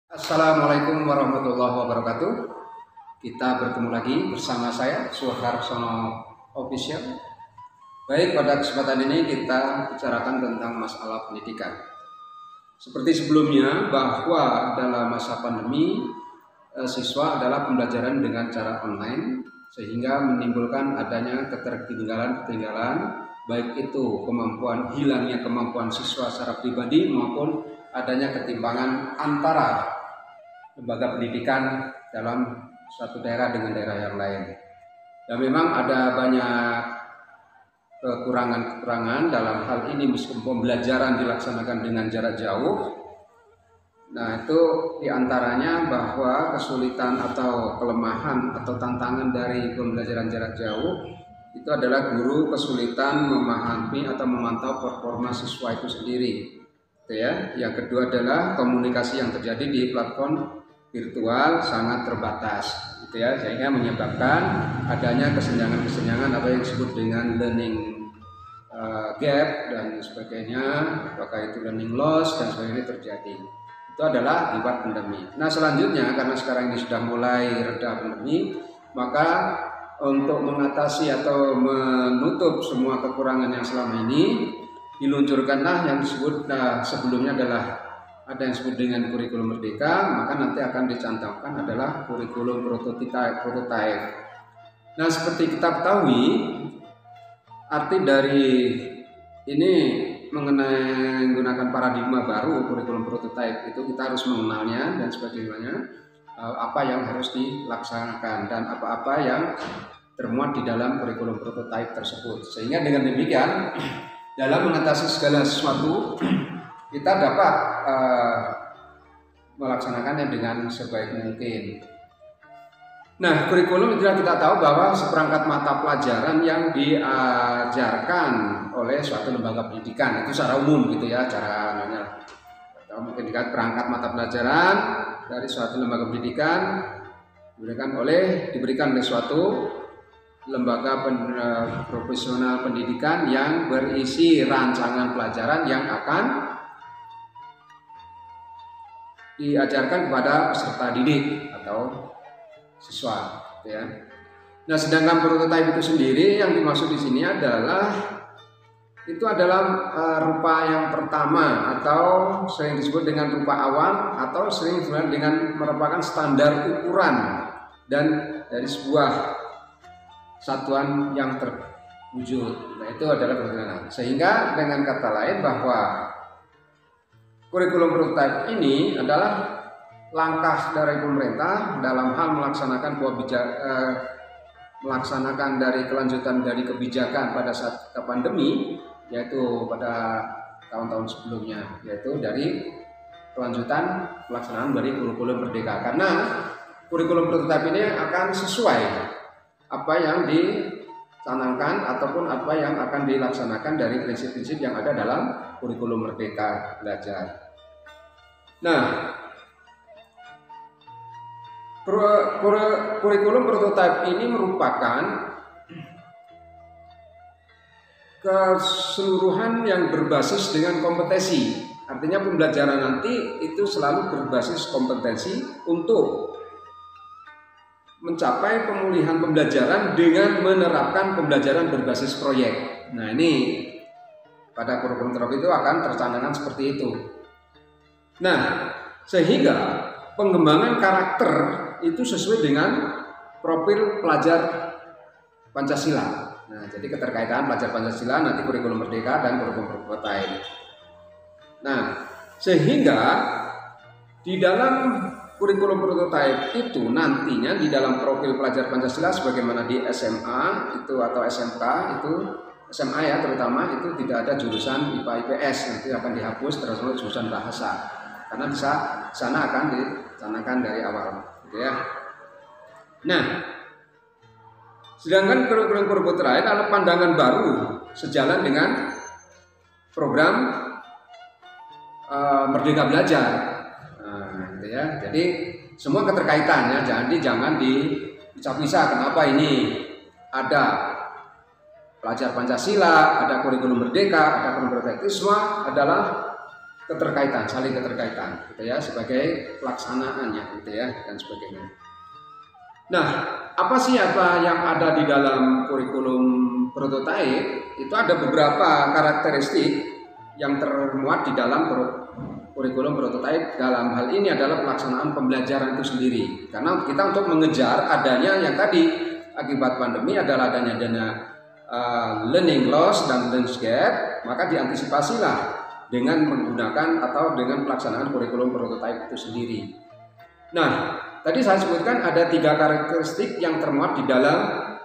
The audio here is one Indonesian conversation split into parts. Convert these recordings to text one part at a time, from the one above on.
Assalamualaikum warahmatullahi wabarakatuh. Kita bertemu lagi bersama saya Suharsono Official. Baik, pada kesempatan ini kita bicarakan tentang masalah pendidikan. Seperti sebelumnya, bahwa dalam masa pandemi siswa adalah pembelajaran dengan cara online, sehingga menimbulkan adanya ketertinggalan baik itu hilangnya kemampuan siswa secara pribadi maupun adanya ketimpangan antara lembaga pendidikan dalam suatu daerah dengan daerah yang lain. Dan memang ada banyak kekurangan dalam hal ini meskipun pembelajaran dilaksanakan dengan jarak jauh. Nah, itu diantaranya bahwa kesulitan atau kelemahan atau tantangan dari pembelajaran jarak jauh itu adalah guru kesulitan memahami atau memantau performa siswa itu sendiri. Yang kedua adalah komunikasi yang terjadi di platform virtual sangat terbatas, sehingga menyebabkan adanya kesenjangan atau yang disebut dengan learning gap dan sebagainya, apakah itu learning loss dan sebagainya terjadi. Itu adalah akibat pandemi. Nah, selanjutnya karena sekarang ini sudah mulai reda pandemi, maka untuk mengatasi atau menutup semua kekurangan yang selama ini diluncurkanlah yang disebut sebelumnya adalah ada yang disebut dengan kurikulum merdeka, maka nanti akan dicantumkan adalah kurikulum prototipe. Nah, seperti kita ketahui, arti dari ini mengenai menggunakan paradigma baru kurikulum prototipe itu kita harus mengenalnya dan sebagainya, apa yang harus dilaksanakan dan apa-apa yang termuat di dalam kurikulum prototipe tersebut. Sehingga dengan demikian dalam mengatasi segala sesuatu kita dapat melaksanakannya dengan sebaik mungkin. Nah, kurikulum itulah kita tahu bahwa seperangkat mata pelajaran yang diajarkan oleh suatu lembaga pendidikan itu secara umum caranya. Atau mungkin perangkat mata pelajaran dari suatu lembaga pendidikan diberikan oleh suatu lembaga profesional pendidikan yang berisi rancangan pelajaran yang akan diajarkan kepada peserta didik atau siswa, Nah, sedangkan prototipe itu sendiri yang dimaksud di sini adalah rupa yang pertama atau sering disebut dengan rupa awam atau sering disebut dengan merupakan standar ukuran dan dari sebuah satuan yang terwujud. Nah, itu adalah prototipe. Sehingga dengan kata lain bahwa kurikulum prototipe ini adalah langkah dari pemerintah dalam hal melaksanakan dari kelanjutan dari kebijakan pada saat pandemi, yaitu pada tahun-tahun sebelumnya, yaitu dari kelanjutan pelaksanaan dari kurikulum merdeka. Karena kurikulum prototipe ini akan sesuai apa yang dicanangkan ataupun apa yang akan dilaksanakan dari prinsip-prinsip yang ada dalam kurikulum merdeka belajar. Nah, kurikulum prototipe ini merupakan keseluruhan yang berbasis dengan kompetensi. Artinya pembelajaran nanti itu selalu berbasis kompetensi untuk mencapai pemulihan pembelajaran dengan menerapkan pembelajaran berbasis proyek. Nah, ini pada kurikulum prototipe itu akan tercanangkan seperti itu. Nah, sehingga pengembangan karakter itu sesuai dengan profil pelajar Pancasila. Nah, jadi keterkaitan pelajar Pancasila nanti kurikulum merdeka dan kurikulum prototipe. Nah, sehingga di dalam kurikulum prototipe itu nantinya di dalam profil pelajar Pancasila sebagaimana di SMA itu atau SMK itu SMA terutama itu tidak ada jurusan IPA IPS, nanti akan dihapus terus jurusan bahasa karena bisa sana akan dicanangkan dari awal, Nah, sedangkan kurikulum prototipe adalah pandangan baru sejalan dengan program Merdeka Belajar. Jadi semua keterkaitan jadi jangan dipisah-pisah. Kenapa ini ada pelajar Pancasila, ada kurikulum merdeka, ada kurikulum prototipe, semua adalah keterkaitan, saling keterkaitan, gitu ya, sebagai pelaksanaannya, gitu ya, dan sebagainya. Nah, apa yang ada di dalam kurikulum prototipe? Itu ada beberapa karakteristik yang termuat di dalam kurikulum prototipe. Dalam hal ini adalah pelaksanaan pembelajaran itu sendiri. Karena kita untuk mengejar adanya yang tadi akibat pandemi adalah adanya dana learning loss dan learning gap, maka diantisipasilah dengan menggunakan atau dengan pelaksanaan kurikulum prototipe itu sendiri. Nah, tadi saya sebutkan ada 3 karakteristik yang termuat di dalam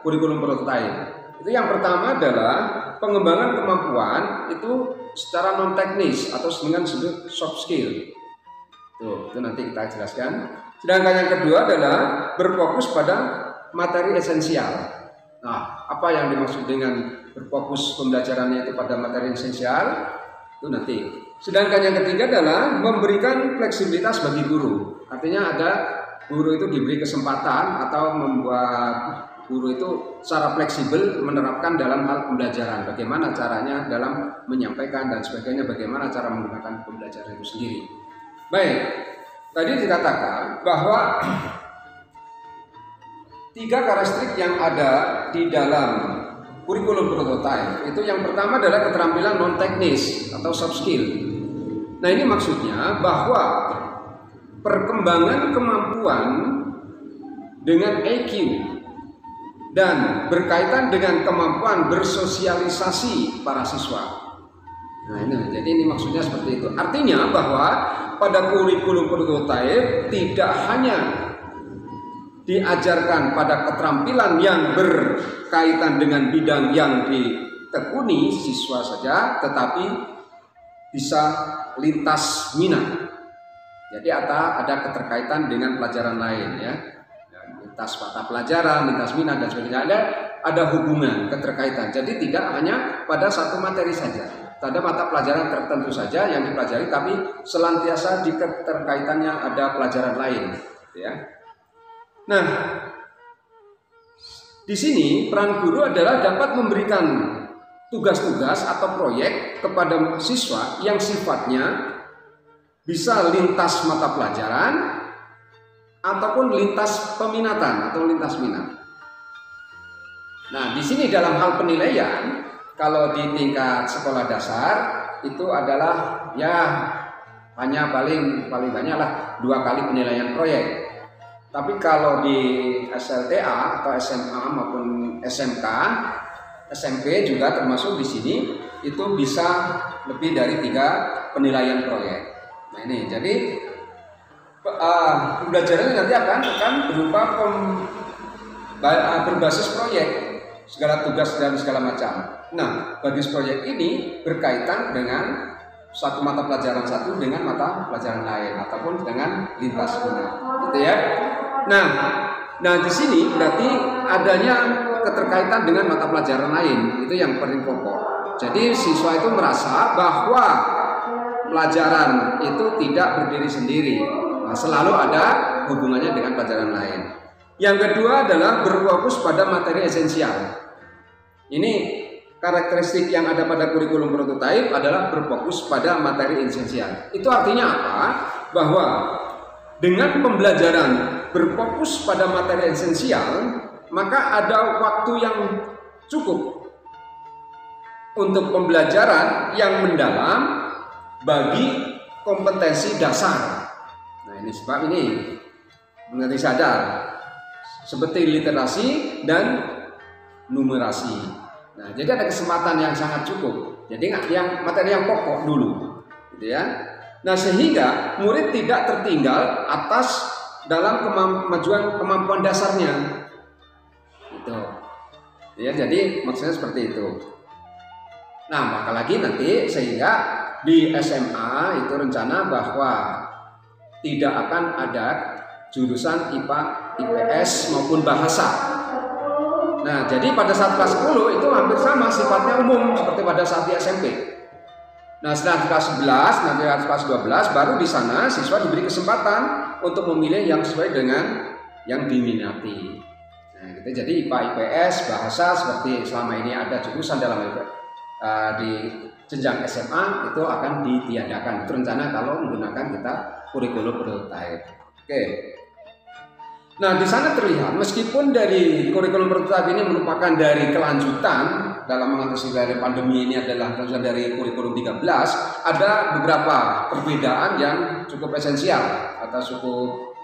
kurikulum prototipe. Itu yang pertama adalah pengembangan kemampuan itu secara non teknis atau dengan disebut soft skill. Itu nanti kita jelaskan. Sedangkan yang kedua adalah berfokus pada materi esensial. Nah, apa yang dimaksud dengan berfokus pembelajarannya itu pada materi esensial? Itu nanti. Sedangkan yang ketiga adalah memberikan fleksibilitas bagi guru. Artinya ada guru itu diberi kesempatan atau membuat guru itu secara fleksibel menerapkan dalam hal pembelajaran. Bagaimana caranya dalam menyampaikan dan sebagainya, bagaimana cara menggunakan pembelajaran itu sendiri. Baik, tadi dikatakan bahwa 3 karakteristik yang ada di dalam kurikulum prototipe itu yang pertama adalah keterampilan non teknis atau soft skill. Nah, ini maksudnya bahwa perkembangan kemampuan dengan EQ dan berkaitan dengan kemampuan bersosialisasi para siswa. Nah, jadi ini maksudnya seperti itu. Artinya bahwa pada kurikulum prototipe tidak hanya diajarkan pada keterampilan yang berkaitan dengan bidang yang ditekuni siswa saja, tetapi bisa lintas minat. Jadi ada keterkaitan dengan pelajaran lain, ya, lintas mata pelajaran, lintas minat dan sebagainya. Ada hubungan keterkaitan. Jadi tidak hanya pada satu materi saja. Ada mata pelajaran tertentu saja yang dipelajari, tapi senantiasa di keterkaitannya ada pelajaran lain, ya. Nah, di sini peran guru adalah dapat memberikan tugas-tugas atau proyek kepada siswa yang sifatnya bisa lintas mata pelajaran ataupun lintas peminatan atau lintas minat. Nah, di sini dalam hal penilaian, kalau di tingkat sekolah dasar itu adalah ya hanya paling banyaklah 2 kali penilaian proyek. Tapi kalau di SLTA atau SMA maupun SMK, SMP juga termasuk di sini, itu bisa lebih dari 3 penilaian proyek. Nah, ini jadi pembelajarannya nanti akan berupa berbasis proyek, segala tugas dan segala macam. Nah, basis proyek ini berkaitan dengan satu mata pelajaran satu dengan mata pelajaran lain ataupun dengan lintas minat, gitu ya. Nah di sini berarti adanya keterkaitan dengan mata pelajaran lain, itu yang paling pokok. Jadi siswa itu merasa bahwa pelajaran itu tidak berdiri sendiri, selalu ada hubungannya dengan pelajaran lain. Yang kedua adalah berfokus pada materi esensial. Ini karakteristik yang ada pada kurikulum prototipe adalah berfokus pada materi esensial. Itu artinya apa? Bahwa dengan pembelajaran berfokus pada materi esensial, maka ada waktu yang cukup untuk pembelajaran yang mendalam bagi kompetensi dasar. Nah, ini sebab ini mengerti sadar seperti literasi dan numerasi. Nah, jadi ada kesempatan yang sangat cukup. Jadi yang materi yang pokok dulu, gitu ya. Nah, sehingga murid tidak tertinggal atas dalam kemajuan kemampuan dasarnya, gitu. Ya, jadi maksudnya seperti itu. Nah, maka lagi nanti sehingga di SMA itu rencana bahwa tidak akan ada jurusan IPA, IPS maupun bahasa. Nah, jadi pada saat kelas 10 itu hampir sama sifatnya umum seperti pada saat di SMP. Nah, setelah kelas 11, nanti kelas 12 baru di sana siswa diberi kesempatan untuk memilih yang sesuai dengan yang diminati. Nah, gitu. Jadi IPA, IPS, bahasa seperti selama ini ada jurusan dalam di jenjang SMA itu akan ditiadakan. Itu rencana kalau menggunakan kita kurikulum prototype. Oke. Nah, di sana terlihat meskipun dari kurikulum prototype ini merupakan dari kelanjutan dalam mengatasi dari pandemi ini adalah kelanjutan dari kurikulum 13, ada beberapa perbedaan yang cukup esensial atau cukup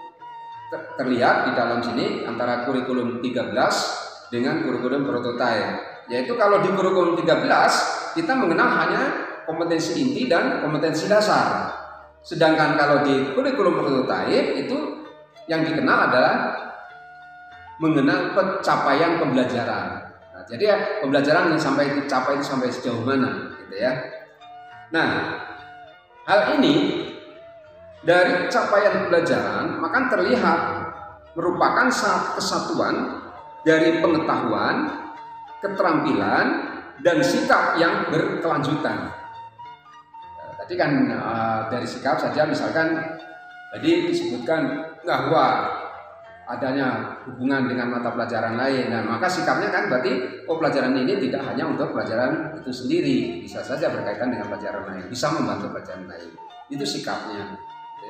terlihat di dalam sini antara kurikulum 13 dengan kurikulum prototype. Yaitu kalau di kurikulum 13 kita mengenal hanya kompetensi inti dan kompetensi dasar. Sedangkan kalau di kurikulum prototype itu yang dikenal adalah mengenal pencapaian pembelajaran. Nah, jadi ya, pembelajaran yang sampai dicapai itu sampai sejauh mana, gitu ya. Nah, hal ini dari capaian pembelajaran maka terlihat merupakan kesatuan dari pengetahuan, keterampilan, dan sikap yang berkelanjutan. Nah, tadi kan dari sikap saja misalkan tadi disebutkan bahwa adanya hubungan dengan mata pelajaran lain. Nah, maka sikapnya kan berarti pelajaran ini tidak hanya untuk pelajaran itu sendiri, bisa saja berkaitan dengan pelajaran lain, bisa membantu pelajaran lain. Itu sikapnya.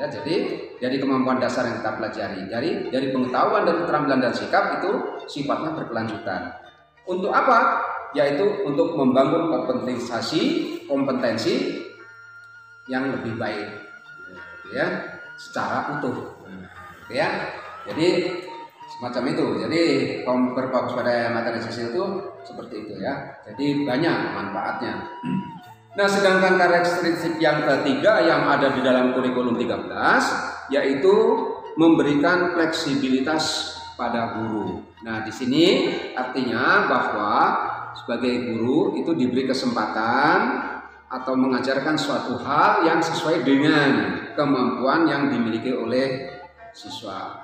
Ya, jadi dari kemampuan dasar yang kita pelajari, dari pengetahuan dan keterampilan dan sikap itu sifatnya berkelanjutan. Untuk apa? Yaitu untuk membangun kompetensi yang lebih baik, ya, secara utuh, ya. Jadi semacam itu. Jadi kaum berfokus pada materi sosial itu seperti itu, ya. Jadi banyak manfaatnya. Nah, sedangkan karakteristik yang ketiga yang ada di dalam kurikulum 13 yaitu memberikan fleksibilitas pada guru. Nah, di sini artinya bahwa sebagai guru itu diberi kesempatan atau mengajarkan suatu hal yang sesuai dengan kemampuan yang dimiliki oleh siswa.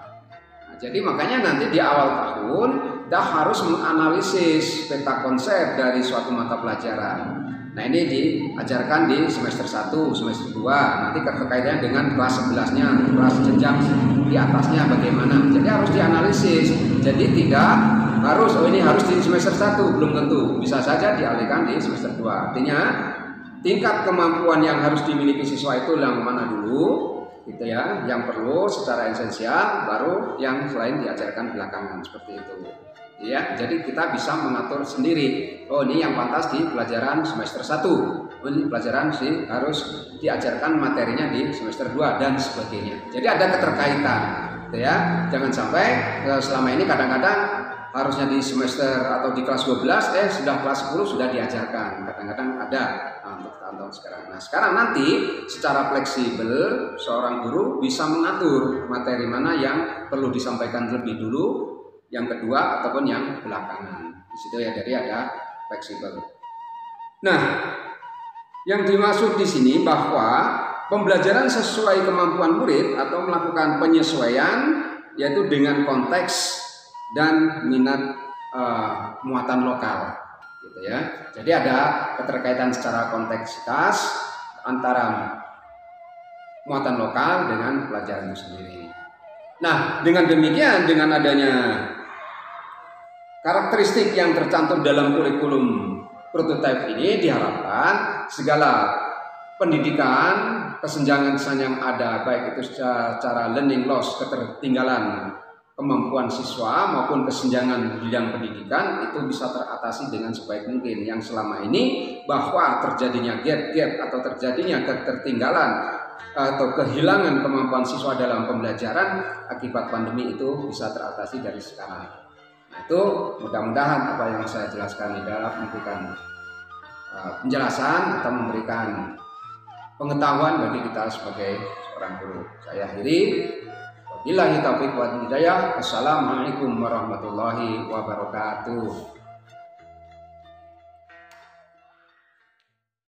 Nah, jadi makanya nanti di awal tahun kita harus menganalisis peta konsep dari suatu mata pelajaran. Nah, ini diajarkan di semester 1, semester 2, nanti terkaitannya dengan kelas 11-nya, kelas jenjang di atasnya bagaimana. Jadi harus dianalisis. Jadi tidak harus, ini harus di semester 1, belum tentu. Bisa saja dialihkan di semester 2. Artinya tingkat kemampuan yang harus dimiliki siswa itu yang mana dulu, gitu ya, yang perlu secara esensial, baru yang selain diajarkan belakangan, seperti itu. Ya, jadi kita bisa mengatur sendiri. Oh, ini yang pantas di pelajaran semester 1. Oh, ini pelajaran sih harus diajarkan materinya di semester 2 dan sebagainya. Jadi ada keterkaitan, gitu ya. Jangan sampai selama ini kadang-kadang harusnya di semester atau di kelas 12 sudah kelas 10 sudah diajarkan. Kadang-kadang ada untuk tahun-tahun sekarang. Nah, sekarang nanti secara fleksibel seorang guru bisa mengatur materi mana yang perlu disampaikan lebih dulu, yang kedua ataupun yang belakangan. Di situ ya, dari ada fleksibel. Nah, yang dimaksud di sini bahwa pembelajaran sesuai kemampuan murid atau melakukan penyesuaian yaitu dengan konteks dan minat muatan lokal, gitu ya. Jadi ada keterkaitan secara konteksitas antara muatan lokal dengan pelajaran itu sendiri. Nah, dengan demikian, dengan adanya karakteristik yang tercantum dalam kurikulum prototype ini, diharapkan segala pendidikan, kesenjangan yang ada, baik itu secara learning loss, ketertinggalan kemampuan siswa maupun kesenjangan bidang pendidikan, itu bisa teratasi dengan sebaik mungkin. Yang selama ini bahwa terjadinya gap atau terjadinya ketertinggalan atau kehilangan kemampuan siswa dalam pembelajaran akibat pandemi itu bisa teratasi dari sekarang. Nah, itu mudah-mudahan apa yang saya jelaskan ini dalam memberikan penjelasan atau memberikan pengetahuan bagi kita sebagai seorang guru. Saya akhiri. Wabillahi taufiq wal hidayah. Assalamualaikum warahmatullahi wabarakatuh.